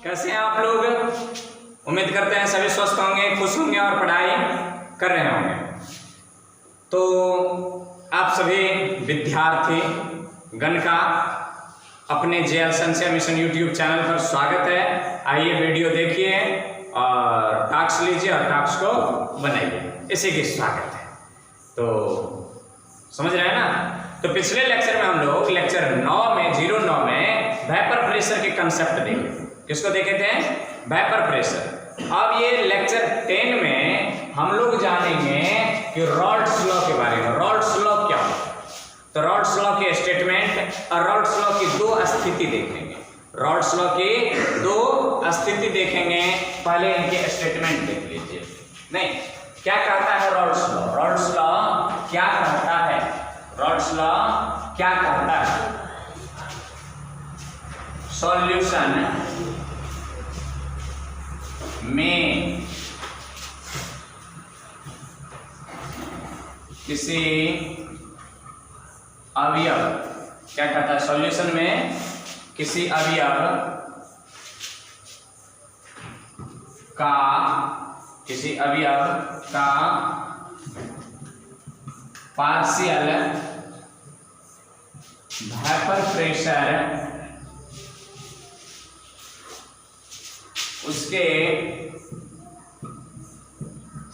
कैसे हैं आप लोग? उम्मीद करते हैं सभी स्वस्थ होंगे, खुश होंगे और पढ़ाई कर रहे होंगे। तो आप सभी विद्यार्थी गण का अपने जेएल संशय मिशन यूट्यूब चैनल पर स्वागत है। आइए वीडियो देखिए और टास्क लीजिए और टास्क को बनाइए, इसी की स्वागत है। तो समझ रहे हैं ना? तो पिछले लेक्चर में हम लोग लेक्चर 09 में वेपर प्रेशर के कंसेप्ट देखे। किसको देखे थे? Vapour pressure. अब ये लेक्चर 10 में हम लोग जानेंगे कि रॉल्ड्स लॉ के बारे में। रॉल्ड्स लॉ क्या होता है? तो रॉल्ड्स लॉ के स्टेटमेंट और रॉल्ड्स लॉ की दो स्थिति देखेंगे। रॉल्ड्स लॉ की दो स्थिति देखेंगे। पहले इनके स्टेटमेंट देख लीजिए। नहीं, क्या कहता है रॉल्ड्स लॉ? रॉल्ड्स लॉ क्या कहता है? रॉल्ड्स लॉ क्या कहता है? सॉल्यूशन में किसी अवयव, क्या कहता है? सॉल्यूशन में किसी अवयव का पार्शियल वेपर प्रेशर उसके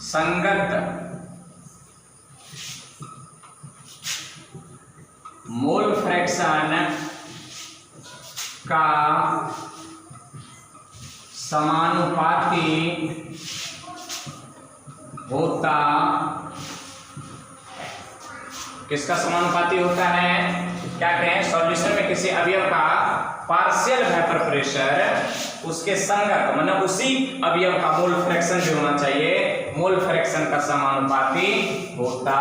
संगत मोल फ्रैक्शन का समानुपाती होता। किसका समानुपाती होता है? क्या कहें? सॉल्यूशन में किसी अवयव का पार्शियल वेपर प्रेशर उसके संगत, मतलब उसी अवयव का मोल फ्रैक्शन जो होना चाहिए, मोल फ्रैक्शन का समानुपाती होता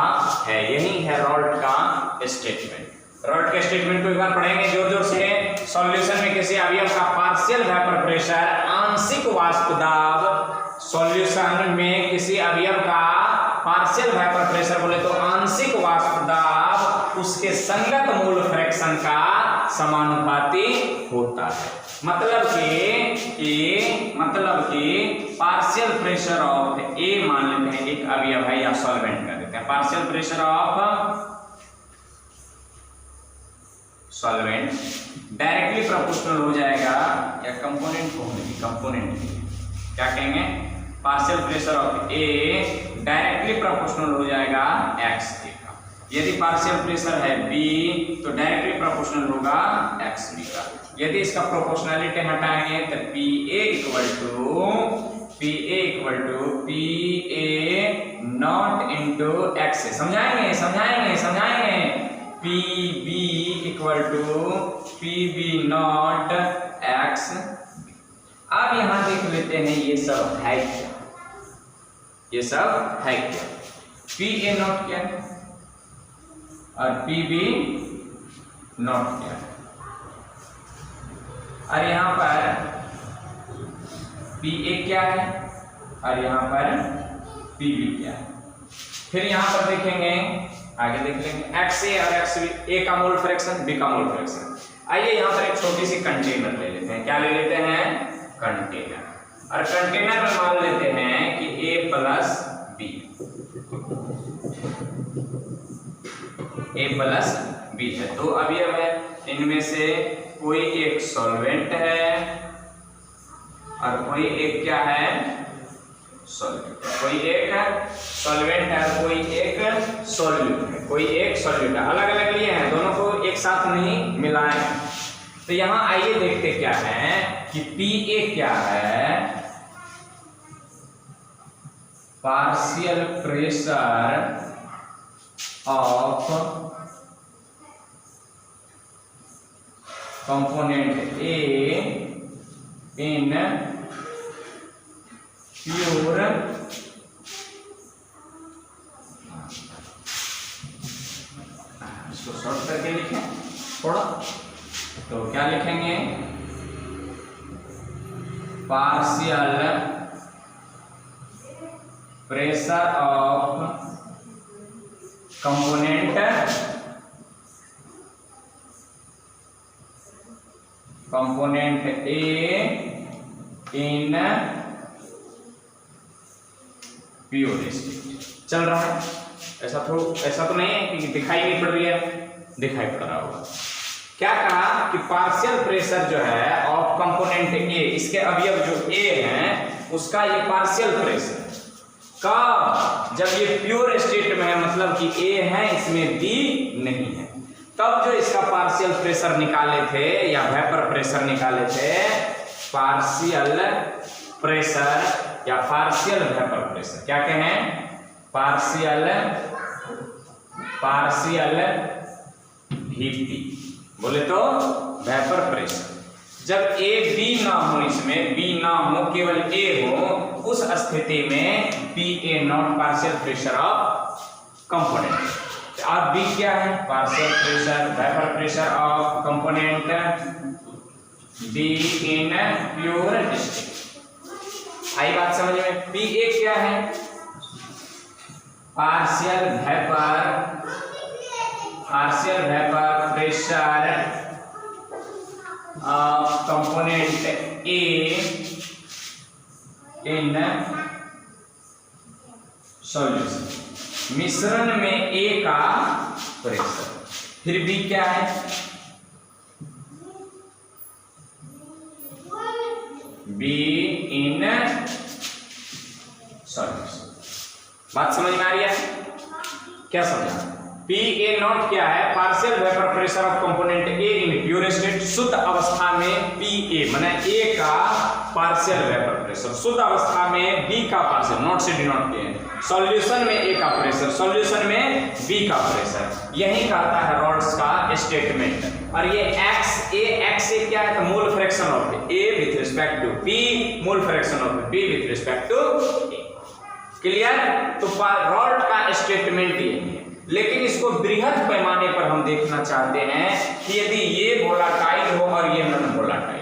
है। यही है रॉल्ट का स्टेटमेंट। रॉल्ट के स्टेटमेंट को एक बार पढ़ेंगे जोर जोर से। सॉल्यूशन में किसी अवयव का पार्शियल वेपर प्रेशर, आंशिक वाष्प दाब। सॉल्यूशन में किसी अवयव का पार्शियल वेपर प्रेशर बोले तो आंशिक वाष्प दाब उसके संगत मोल फ्रैक्शन का समानुपाती होता है। मतलब कि पार्शियल प्रेशर ऑफ ए मान लेते हैं, एक अवयव है या सॉल्वेंट कर देते हैं। Partial pressure of solvent directly proportional हो जाएगा या कंपोनेंट को होने की, कंपोनेंट की क्या कहेंगे? Partial pressure of A directly proportional हो जाएगा एक्स ए का। यदि पार्शियल प्रेशर है बी तो डायरेक्टली प्रोपोर्शनल होगा एक्स बी का। यदि इसका प्रोपोर्शनलिटी हटाएंगे तो P A equal to P A not into x A. समझाएंगे P B equal to P B not x. अब यहां देख लेते हैं ये सब है क्या? पी ए नॉट क्या है और पी बी नॉट क्या है? और यहां पर पी ए क्या है और यहां पर पी बी क्या है? फिर यहां पर देखेंगे, आगे देख लेंगे एक्स ए और एक्स बी, ए का मोल फ्रैक्शन, बी का मोल फ्रैक्शन। आइए यहां पर एक छोटी सी कंटेनर ले लेते हैं। क्या ले लेते हैं? कंटेनर। और कंटेनर में मान लेते हैं कि ए प्लस बी है। दो अवयव है, इनमें से कोई एक सॉल्वेंट है और कोई एक क्या है? सॉल्वेंट। कोई एक सॉल्वेंट है और कोई एक सॉल्यूट है। कोई एक सॉल्यूट है, अलग अलग लिए हैं, दोनों को एक साथ नहीं मिलाए हैं। तो यहां आइए देखते क्या है कि पी ए क्या है? Partial pressure of component A in pure इसको शॉर्ट करके लिखें थोड़ा, तो क्या लिखेंगे? Partial pressure of component component A in pure state. चल रहा है, ऐसा तो नहीं है कि दिखाई नहीं पड़ रही है, दिखाई पड़ रहा होगा। क्या कहा कि पार्शियल प्रेशर जो है ऑफ कंपोनेंट ए, इसके अवयव जो ए हैं उसका ये पार्शियल प्रेशर कब, जब ये प्योर स्टेट में है, मतलब कि ए है इसमें बी नहीं है, तब जो इसका पार्शियल प्रेशर निकाले थे या वेपर प्रेशर निकाले थे, पार्शियल प्रेशर या पार्शियल वेपर प्रेशर, क्या कहें, पार्शियल वीपी बोले तो वेपर प्रेशर। जब ए बी ना हो, इसमें बी ना हो, केवल ए हो, उस स्थिति में P A not partial pressure of component. अब बी क्या है, partial pressure vapour pressure of component B in pure state. आई बात समझ में। पी ए क्या है, partial vapour pressure of component A in solution, मिश्रण में ए का प्रेशर। फिर बी क्या है, बी इन सॉल्यूशन। बात समझ में आ रही है, क्या समझा। पी ए नॉट क्या है, partial vapour pressure of component A in pure state, शुद्ध अवस्था में पी ए माने ए का पार्शियल वेपर प्रेशर, शुद्ध अवस्था में बी का पार्शियल, नॉट से डिनोट किए, सॉल्यूशन में ए का प्रेशर, सॉल्यूशन में बी का प्रेशर। यही कहता है रॉड्स का स्टेटमेंट। और ये एक्स ए क्या है, तो mole fraction of A with respect to P, mole fraction of P with respect to A. Clear. तो रॉड का स्टेटमेंट ये है, लेकिन इसको बृहद पैमाने पर हम देखना चाहते हैं कि यदि ये वोलाटाइल हो और ये नॉन वोलाटाइल,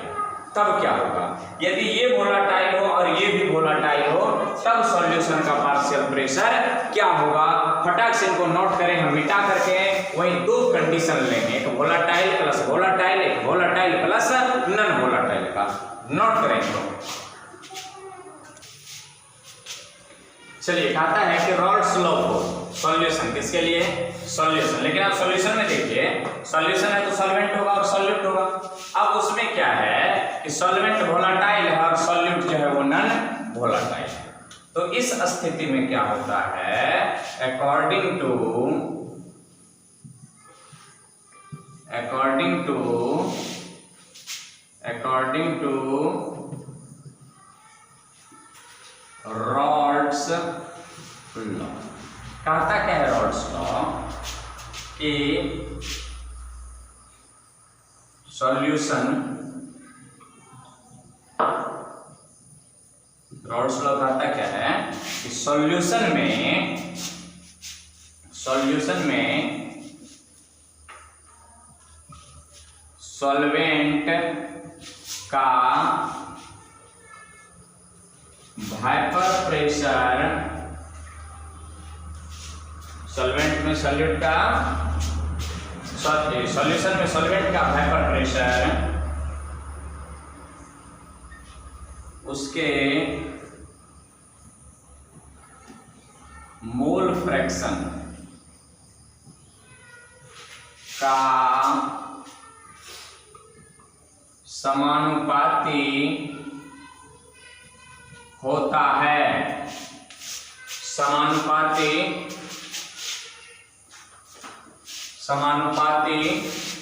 तब क्या होगा। यदि ये वोलाटाइल हो और ये भी वोलाटाइल हो, तब सॉल्यूशन का पार्शियल प्रेशर क्या होगा। फटाक से इनको नोट करें, हम मिटा करके वही दो कंडीशन लेंगे, एक वोलाटाइल प्लस वोलाटाइल, एक वोलाटाइल प्लस नॉन वोलाटाइल का। नोट करें तो चलिए, कहता है कि रॉड्स लॉ को सॉल्यूशन, किसके लिए, सॉल्यूशन। लेकिन आप सॉल्यूशन में देखिए, सॉल्यूशन है तो सॉल्वेंट होगा और सॉल्यूट होगा। अब उसमें क्या है कि सॉल्वेंट वोलाटाइल है और सॉल्यूट जो है वो नॉन वोलाटाइल है। तो इस स्थिति में क्या होता है, अकॉर्डिंग टू रॉड्स लॉ। कहता क्या है रॉड्स लॉ कि सॉल्यूशन, रॉड्स लॉ कहता क्या है कि सॉल्यूशन में सॉल्वेंट का वेपर प्रेशर, सॉल्वेंट में सॉल्यूट का, सॉल्यूशन में सॉल्वेंट का वेपर प्रेशर उसके मोल फ्रैक्शन का समानुपाती होता है, समानुपाती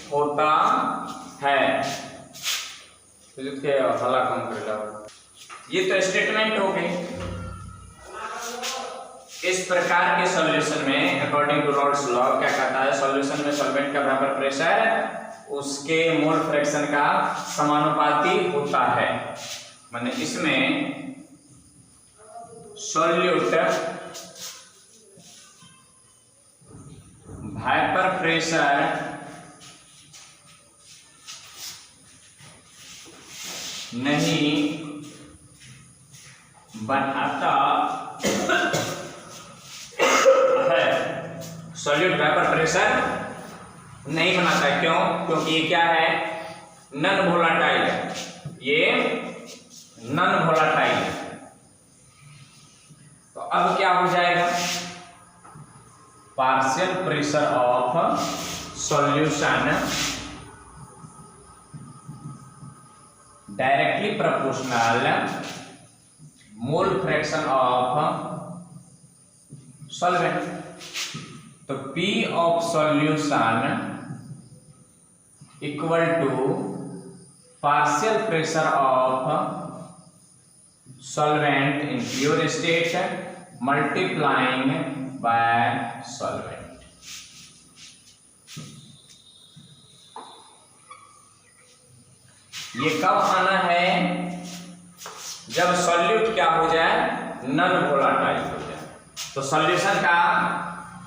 होता है। हला कम कर लो। ये तो स्टेटमेंट हो गई। इस प्रकार के सॉल्यूशन में अकॉर्डिंग टू रॉड्स लॉ क्या कहता है, सॉल्यूशन में सॉल्वेंट का वेपर प्रेशर उसके मोल फ्रैक्शन का समानुपाती होता है। माने इसमें सॉल्यूट वेपर प्रेशर नहीं बनाता है, सॉल्यूट वेपर प्रेशर नहीं बनाता है। क्यों? क्योंकि ये क्या है, नॉन वोलाटाइल है, ये नॉन वोलेटाइल है। तो अब क्या हो जाएगा, partial pressure of solution directly proportional mole fraction of solvent. तो P of solution equal to partial pressure of solvent in pure state multiplying by solvent. ये कब आना है, जब सॉल्यूट क्या हो जाए, नॉन वोलेटाइल हो जाए। तो सॉल्यूशन का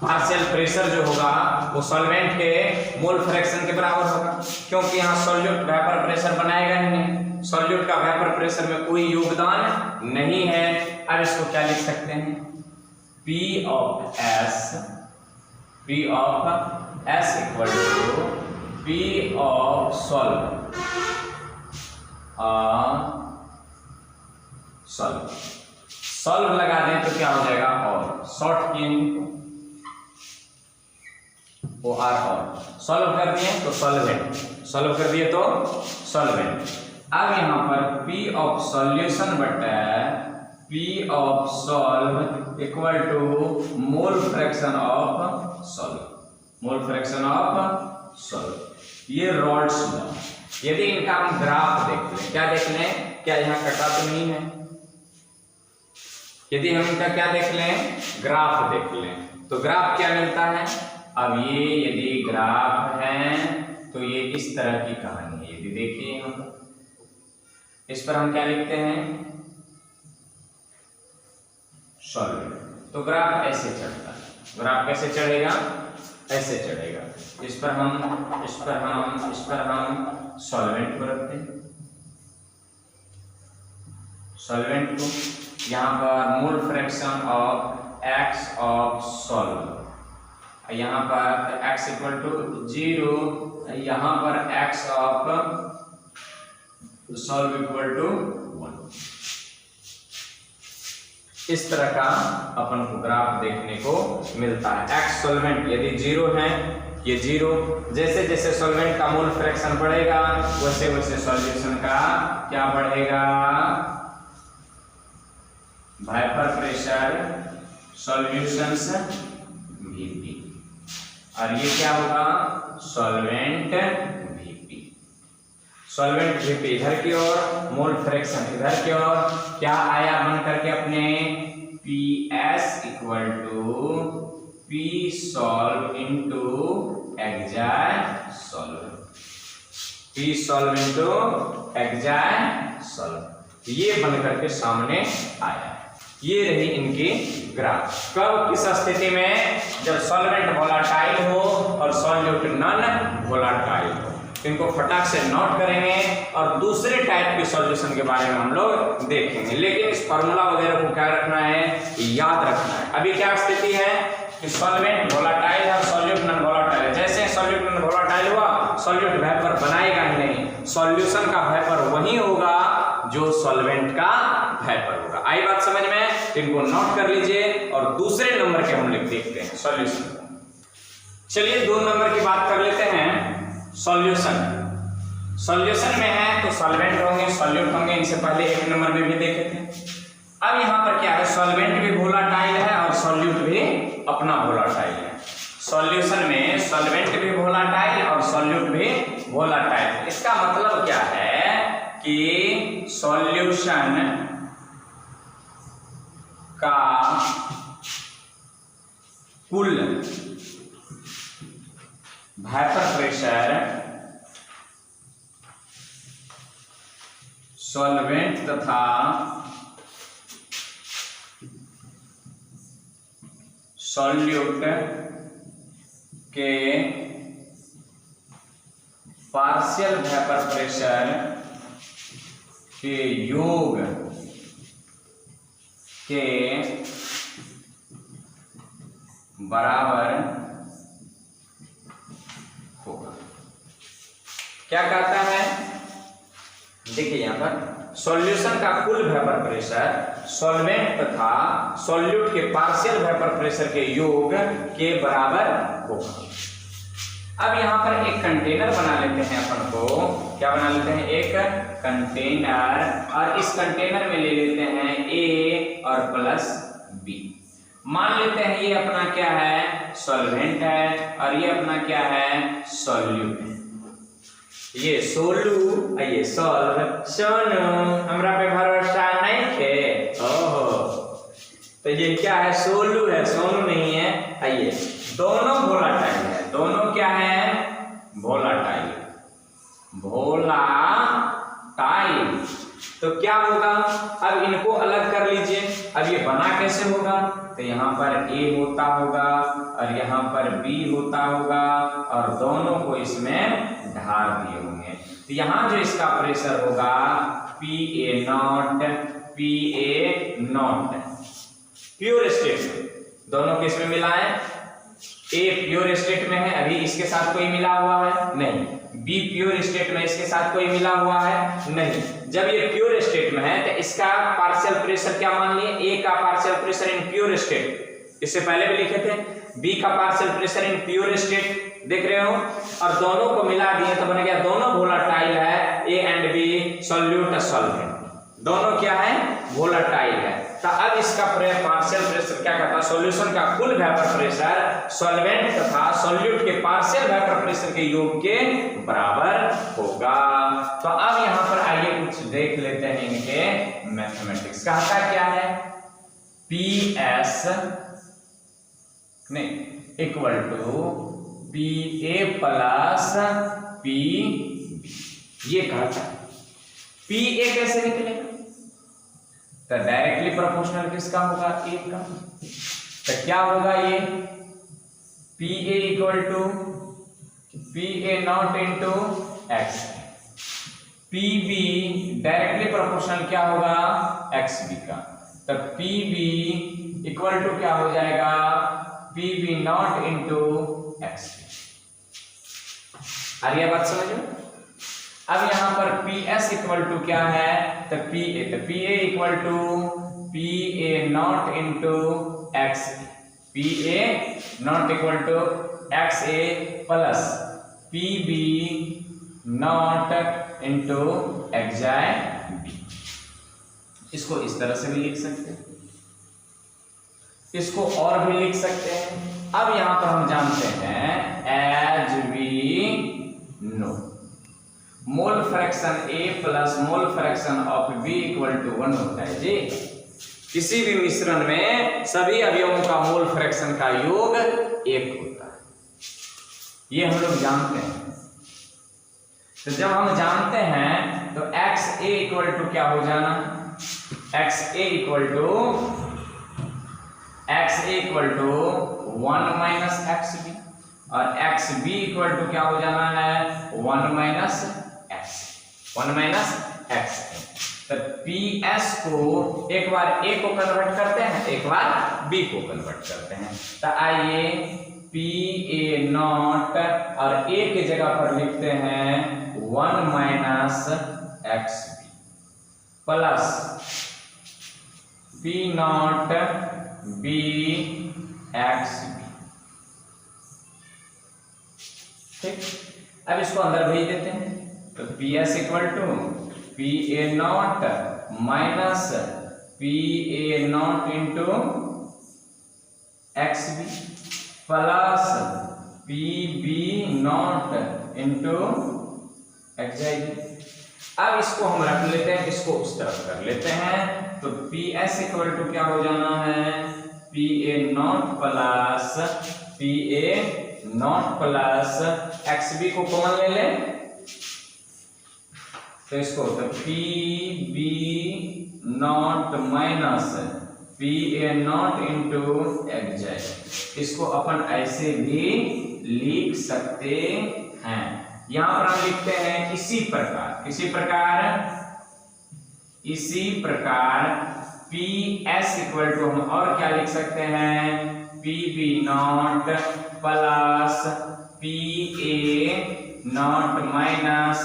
पार्शियल प्रेशर जो होगा वो सॉल्वेंट के मोल फ्रैक्शन के बराबर होगा, क्योंकि यहाँ सॉल्यूट वेपर प्रेशर बनाएगा ही नहीं, सॉल्यूट का वेपर प्रेशर में कोई योगदान नहीं है। अब इसको क्या लिख सकते हैं, P of S equal to P of solve लगा दें तो क्या हो जाएगा, और शॉर्ट किए वो आर, और सॉल्व कर दिए तो सॉल्वेंट। अब यहां पर P ऑफ सॉल्यूशन बटा P of solve equal to mole fraction of solve. ये रॉड्स लॉ। यदि इनका हम ग्राफ देख लें, क्या देख लें, क्या यहाँ कटा तो नहीं है, यदि हम इनका क्या देख लें, ग्राफ देख लें, तो ग्राफ क्या मिलता है। अब ये यदि ग्राफ है तो ये इस तरह की कहानी है। यदि देखिए हम इस पर हम क्या लिखते हैं, सॉल्वेंट। तो ग्राफ ऐसे चढ़ता है, ग्राफ कैसे चढ़ेगा, ऐसे चढ़ेगा। इस पर हम सॉल्वेंट को रखते हैं, सॉल्वेंट को यहाँ पर mole fraction of x of solve, यहाँ पर x इक्वल टू 0, यहाँ पर x of solve equal to 1। इस तरह का अपन को ग्राफ देखने को मिलता है। x सॉल्वेंट यदि 0 है, ये 0, जैसे जैसे सॉल्वेंट का मोल फ्रैक्शन बढ़ेगा वैसे वैसे सॉल्यूशन का क्या बढ़ेगा, वेपर प्रेशर सॉल्यूशंस Vp, और ये क्या होगा, सॉल्वेंट Vp इधर की ओर, मोल फ्रैक्शन इधर की ओर, क्या आया बन करके अपने PS equal to P solve into exact solve, ये बन करके सामने आया। ये रही इनकी ग्राफ। कब, किस स्थिति में, जब सॉल्वेंट वोलेटाइल हो और सॉल्यूट नॉन वोलेटाइल हो। इनको फटाक से नोट करेंगे और दूसरे टाइप के सॉल्यूशन के बारे में हम लोग देखेंगे, लेकिन इस फार्मूला वगैरह को क्या रखना है, याद रखना है। अभी क्या स्थिति है कि सॉल्वेंट वोलेटाइल है और सॉल्यूट नॉन वोलेटाइल है। जैसे सॉल्यूट नॉन वोलेटाइल हुआ, सॉल्यूट वेपर बनाएगा ही नहीं, सॉल्यूशन का वेपर वही होगा जो सॉल्वेंट का वेपर होगा। आई बात समझ में, इनको नोट कर लीजिए और दूसरे नंबर के हम लोग देखते हैं सॉल्यूशन। चलिए 2 नंबर की बात कर लेते हैं। सॉल्यूशन में है तो सॉल्वेंट होंगे, सॉल्यूट होंगे, इनसे पहले 1 नंबर में भी देखे थे। अब यहाँ पर क्या है, सॉल्वेंट भी वोलेटाइल है और सॉल्यूट भी अपना वोलेटाइल है। सॉल्यूशन में सॉल्वेंट भी वोलेटाइल और सॉल्यूट भी वोलेटाइल। इसका मतलब क्या है कि सॉल्यूशन का कुल वेपर प्रेशर सॉल्वेंट तथा सॉल्यूट के पार्शियल वेपर प्रेशर के योग के बराबर होगा। क्या कहता है, देखिए यहां पर सॉल्यूशन का कुल वेपर प्रेशर सॉल्वेंट तथा सॉल्यूट के पार्शियल वेपर प्रेशर के योग के बराबर होगा। अब यहाँ पर एक कंटेनर बना लेते हैं अपन को, क्या बना लेते हैं, एक कंटेनर, और इस कंटेनर में ले लेते हैं A और प्लस B। मान लेते हैं ये अपना क्या है, सॉल्वेंट है, और ये अपना क्या है, सॉल्यूट है। ये सोलू, ये सॉल्व, सोनू हमरा पे भरोसा नहीं थे, ओहो, तो ये क्या है, सोलू है, सोनू नहीं है। आइए, दोनों वोलाटाइल है, दोनों क्या है, वोलाटाइल, वोलाटाइल। तो क्या होगा, अब इनको अलग कर लीजिए। अब ये बना कैसे होगा, तो यहाँ पर A होता होगा और यहाँ पर B होता होगा, और दोनों को इसमें ढार दिए होंगे। तो यहाँ जो इसका प्रेशर होगा PA0, PA0 प्योर स्टेट में, दोनों के इसमें मिला है। A प्योर स्टेट में है, अभी इसके साथ कोई मिला हुआ है नहीं। B प्योर स्टेट में, इसके साथ कोई मिला हुआ है नहीं। जब ये प्योर स्टेट में है तो इसका पार्शियल प्रेशर क्या मान लिए, A का partial pressure in pure state, इससे पहले भी लिखे थे, B का partial pressure in pure state, देख रहे हो, और दोनों को मिला दिए तो बन गया, दोनों वोलाटाइल है, A and B, solute solvent, दोनों क्या है, वोलाटाइल है। तो अब इसका पार्शियल प्रेशर क्या कहता है, सॉल्यूशन का कुल वेपर प्रेशर सॉल्वेंट तथा सॉल्यूट के पार्शियल वेपर प्रेशर के योग के बराबर होगा। तो अब यहाँ पर आइए कुछ देख लेते हैं इनके मैथमेटिक्स। कहता क्या है, PS नहीं equal to PA plus PB, ये कहता है। PA कैसे निकलेगा, तो डायरेक्टली प्रोपोर्शनल किसका होगा, A का। तो क्या होगा, ये PA equal to PA0 into x, PB directly proportional क्या होगा, XB का। तो PB इक्वल टू क्या हो जाएगा, PB0 इंटू XB। आ रही है बात समझ में। अब यहां पर PS इक्वल टू क्या है, तो PA equal to PA0 into XA, PA0 equal to XA plus PB0 into XB। इसको इस तरह से भी लिख सकते हैं, इसको और भी लिख सकते हैं। अब यहां पर हम जानते हैं as we know mole fraction A plus mole fraction of B equal to 1 होता है जी। किसी भी मिश्रण में सभी अवयवों का मोल फ्रैक्शन का योग 1 होता है, ये हम लोग जानते हैं। तो जब हम जानते हैं तो XA इक्वल टू क्या हो जाना, XA equal to 1 minus XB, और XB इक्वल टू क्या हो जाना है, 1 माइनस X। तो PS को एक बार A को कन्वर्ट करते हैं, एक बार B को कन्वर्ट करते हैं। तो आइए PA0 और A की जगह पर लिखते हैं 1 minus XB plus P0 B XB। ठीक, अब इसको अंदर भेज देते हैं। तो PS equal to PA0 minus PA0 into XB plus PB0 into XB। अब इसको हम रख लेते हैं, इसको उस तरफ कर लेते हैं। तो PS इक्वल टू क्या हो जाना है, PA0 plus PA0 plus XB को कॉमन ले लें, तो इसको तो PB0 minus PA0 into XB, इसको अपन ऐसे भी लिख सकते हैं। यहां पर हम लिखते हैं इसी प्रकार PS इक्वल टू हम और क्या लिख सकते हैं, PB0 plus PA0 minus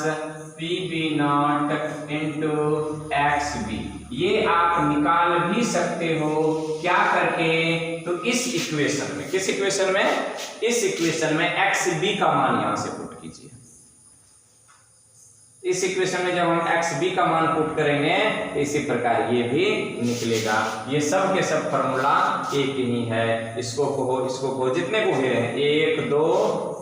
P B not into X B. ये आप निकाल भी सकते हो क्या करके, तो इस इक्वेशन में, किस इक्वेशन में, इस इक्वेशन में एक्स बी का मान यहां से पुट कीजिए। इस इक्वेशन में जब हम एक्स बी का मान पुट करेंगे इसी प्रकार ये भी निकलेगा। ये सब के सब फॉर्मूला एक ही है। इसको कहो जितने को है 1 2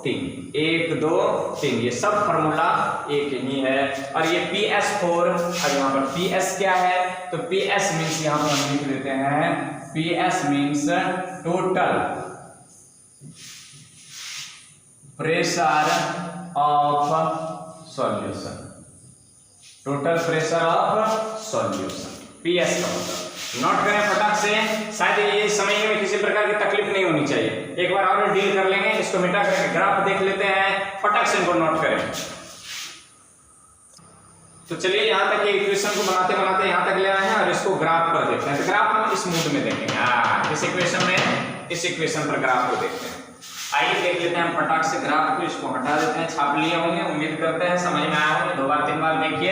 3 1 2 3 ये सब फॉर्मूला एक ही है। और ये PS4, अब यहाँ पर PS क्या है, तो PS मीन्स यहाँ पर हम लिख लेते हैं, PS means total pressure of solution, total pressure of solution, PS का मतलब। नोट करें फटाक से, शायद ये समझने में किसी प्रकार की तकलीफ नहीं होनी चाहिए। एक बार और डील कर लेंगे, इसको मिटा करके ग्राफ देख लेते हैं, फटाक से इनको नोट करें। तो चलिए यहां तक ये इक्वेशन को बनाते बनाते यहां तक ले आए हैं और इसको ग्राफ पर देखते हैं। तो ग्राफ हम इस मूड में देखेंगे, इस इक्वेशन में, इस इक्वेशन पर ग्राफ को देखते हैं। आइए देख लेते हैं फटाक से ग्राफ को, इसको हटा देते हैं, छाप लिए होंगे, उम्मीद करते हैं समझ में आया होगा। 2 बार 3 बार देखिए,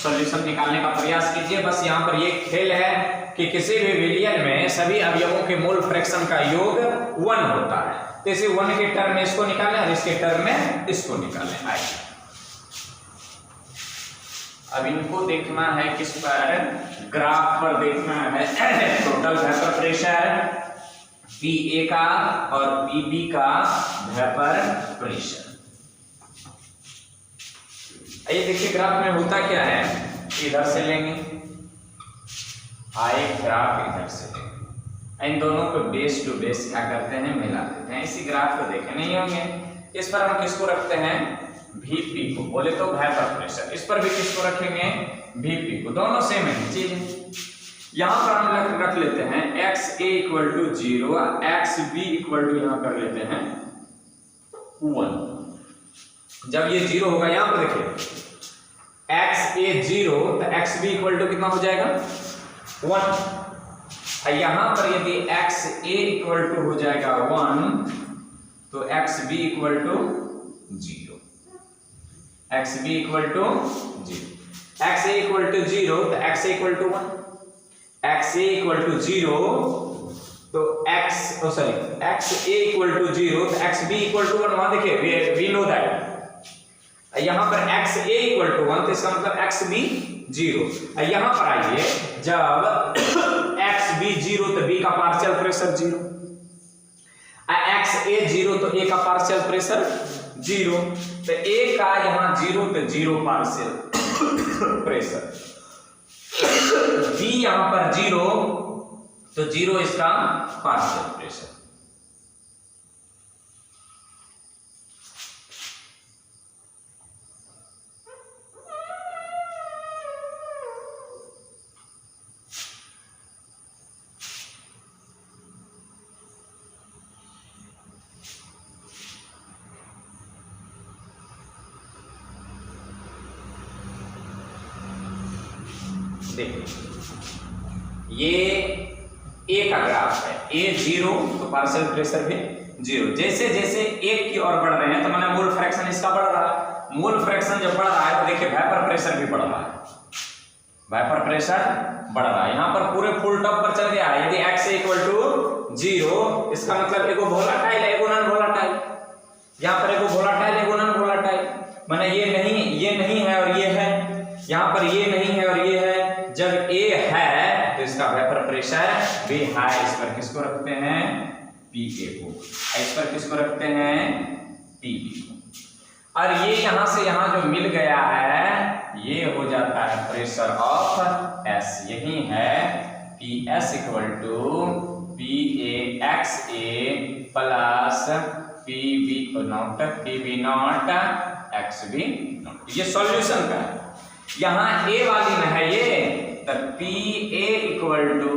सॉल्यूशन निकालने का प्रयास कीजिए। बस यहाँ पर ये खेल है कि किसी भी विलियन में सभी अवयवों के मोल फ्रैक्शन का योग 1 होता है। तो इसे 1 के टर्म में इसको निकालें और इसके टर्म में इसको निकालें। आइए अब इनको देखना है किस पर, ग्राफ पर देखना है टोटल वेपर प्रेशर PA का और PB का वेपर प्रेशर। ये देखिए ग्राफ में होता क्या है, इधर से लेंगे, आए ग्राफ इधर से लेंगे, इन दोनों को बेस टू बेस क्या करते हैं, मिला देते हैं। इसी ग्राफ को देखे नहीं होंगे, इस पर हम किसको रखते हैं, VP को, बोले तो वेपर प्रेशर। इस पर भी किसको रखेंगे, VP को, दोनों सेम है चीज। यहां पर हम रख लेते हैं XA equal to 0, XB equal to यहां कर लेते हैं 1। जब ये 0 होगा, यहां पर देखिए XA 0 तो XB इक्वल टू कितना हो जाएगा 1। यहां पर यदि XA इक्वल टू हो जाएगा 1 तो XB equal to 0, XB equal to 0, XA equal to 0 तो XA equal to 1, XA equal to 0 तो XA इक्वल टू 0 तो XB इक्वल टू 1। वहां देखिए वी नो दैट, यहां पर XA इक्वल टू 1 तो इसका मतलब XB 0। यहां पर आइए, जब XB 0 तो B का पार्शियल प्रेशर 0, XA 0 तो A का पार्शियल प्रेशर 0, तो A का यहां 0 तो 0 पार्शियल प्रेशर, B यहां पर 0 तो 0 इसका पार्शियल प्रेशर। देखिए ये A का ग्राफ है, A 0 तो पार्शियल प्रेशर भी 0। जैसे जैसे 1 की ओर बढ़ रहे हैं तो माने मोल फ्रैक्शन इसका बढ़ रहा है। मोल फ्रैक्शन जब बढ़ रहा है तो देखिए वेपर प्रेशर भी बढ़ रहा है, वेपर प्रेशर बढ़ रहा है। यहाँ पर पूरे फुल टॉप पर चल गया है। यदि XA इक्वल टू 0 इसका मतलब एगो वोलेटाइल एगो नॉन वोलेटाइल, यहाँ पर एगो वोलेटाइल एगो नॉन वोलेटाइल, माने ये नहीं है और ये है, यहाँ पर ये नहीं है और ये है। जब A है तो इसका वेपर प्रेशर भी हाई। इस पर किसको रखते हैं, PA को, इस पर किसको रखते हैं, PB को। और ये यहां से यहां जो मिल गया है ये हो जाता है प्रेशर ऑफ S। यही है PS equal to PA plus PB not XB not. ये सॉल्यूशन का है, यहां A वाली में है ये, तो PA equal to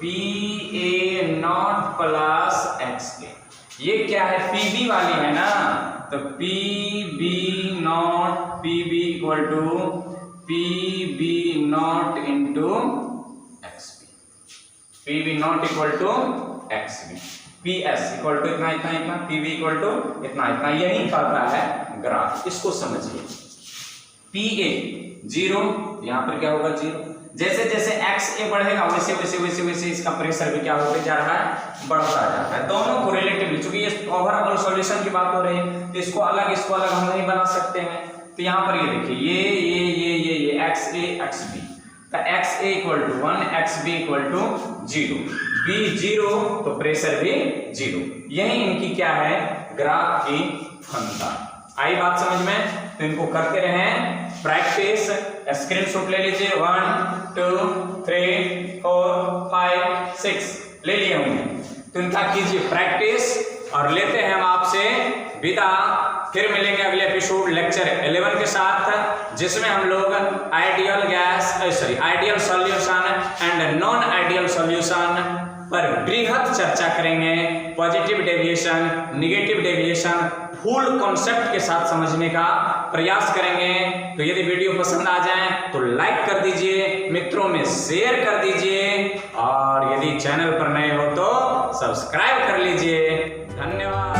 PA not plus XA। ये क्या है, PB वाली है ना, तो PB equal to PB not into XB, PB not equal to XB, PS equal to इतना इतना इतना, PB इक्वल टू इतना इतना। यही कहता है ग्राफ, इसको समझिए। PA 0, यहाँ पर क्या होगा 0। जैसे जैसे XA बढ़ेगा वैसे वैसे वैसे वैसे इसका प्रेशर भी क्या होते जा रहा है, बढ़ता जाता है। दोनों को रिलेटिवली, चूंकि ये ओवरऑल सॉल्यूशन की बात हो रही है तो इसको अलग हम नहीं बना सकते हैं। तो यहाँ पर ये देखिए ये XA XB का XA equal to 1, XB equal to 0, B 0 तो प्रेशर भी 0। यही इनकी क्या है, ग्राफ की क्षमता। आई बात समझ में? तो इनको करते रहें प्रैक्टिस। स्क्रीनशॉट ले लीजिए, 1 2 3 4 5 6 ले लिए होंगे। तो इनका कीजिए प्रैक्टिस और लेते हैं हम आपसे विदा। फिर मिलेंगे अगले एपिसोड लेक्चर 11 के साथ, जिसमें हम लोग ideal solution and non ideal solution पर बृहद चर्चा करेंगे। Positive deviation, negative deviation full concept के साथ समझने का प्रयास करेंगे। तो यदि वीडियो पसंद आ जाए तो लाइक कर दीजिए, मित्रों में शेयर कर दीजिए, और यदि चैनल पर नए हो तो सब्सक्राइब कर लीजिए। धन्यवाद।